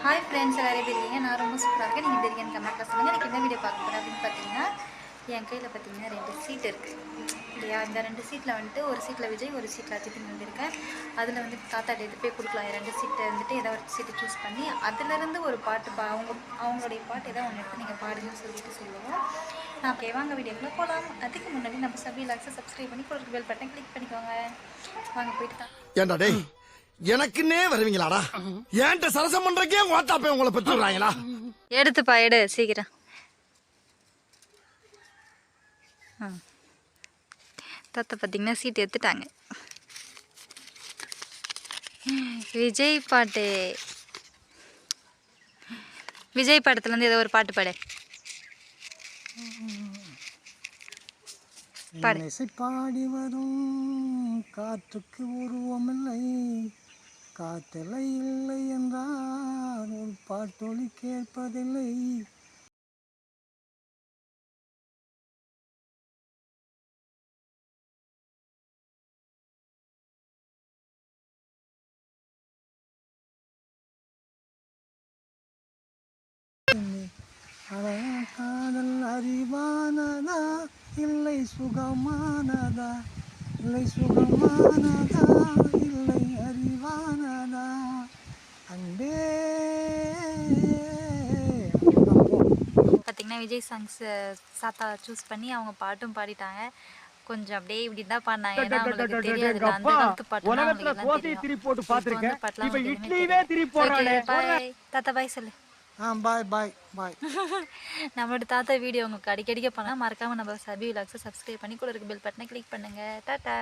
Hi friends, எல்லோரும் எப்படி இருக்கீங்க? நான் ரொம்ப சூப்பராக இருக்கேன். நீங்கள் எப்படி இருக்கீங்கன்னு கமெண்ட்டில் சொல்லுங்கள். எனக்கு என்ன வீடியோ பார்க்க போகிறேன் அப்படின்னு பார்த்தீங்கன்னா, என் கையில் பார்த்தீங்கன்னா 2 சீட் இருக்குது இல்லையா? இந்த 2 சீட்டில் வந்துட்டு ஒரு சீட்டில் விஜய், ஒரு சீட்டில் அஜித்னு வந்திருக்கேன். அதில் வந்து தாத்தாட்ட எது போய் கொடுக்கலாம். 2 சீட்டை வந்துட்டு ஏதோ ஒரு சீட்டை சூஸ் பண்ணி அதிலிருந்து ஒரு பாட்டு அவங்களுடைய பாட்டு ஏதோ ஒன்று எடுத்து நீங்கள் பாடுங்கன்னு சொல்லிட்டு சொல்லுவோம். நான் அப்படியே வாங்க வீடியோக்குள்ளே போகலாம். அதுக்கு முன்னாடி நம்ம சபி லாக்ஸை சப்ஸ்கிரைப் பண்ணி கொடுக்குற பெல் பட்டன் கிளிக் பண்ணிக்கோங்க. வாங்க போயிட்டு தான். ஏண்டா டேய், எனக்குன்னே வருவீங்களாடா? ஏன்ட்ட சரசம் பண்றக்கே வாட்டாப்பே உங்களை பெற்றுறாங்களா? எடுத்துப்பா, எடு சீக்கிரம். தாத்தா பார்த்தீங்கன்னா சீட் எடுத்துட்டாங்க. விஜய் பாட்டு, விஜய் படத்துலேருந்து ஏதோ ஒரு பாட்டு பாடு. பாடி வரும் காற்றுக்கு உருவமில்லை, காற்றலை இல்லை என்றால் ஒரு பாட்டொலி கேட்பதில்லை. காதல் அறிவானதா இல்லை சுகமானதா, இல்லை சுகமானதா இல்லை அறிவானதா அன்பே. பார்த்தீங்கன்னா விஜய் சாங்ஸ் சாத்தா சூஸ் பண்ணி அவங்க பாட்டும் பாடிட்டாங்க. கொஞ்சம் அப்படியே இப்படி தான் பாடினாங்க. ஏன்னா அவங்களுக்கு தெரியாது அந்த காலத்து பாட்டு. தாத்தா பாய் சொல்லு. பாய் பாய் பாய். நம்மளோட தாத்தா வீடியோ உங்களுக்கு அடிக்கடிக்க பண்ணால் மறக்காமல் நம்ம சபி விலாக்ஸை சப்ஸ்கிரைப் பண்ணி கூட இருக்க பெல் பட்டனை கிளிக் பண்ணுங்கள். டாட்டா.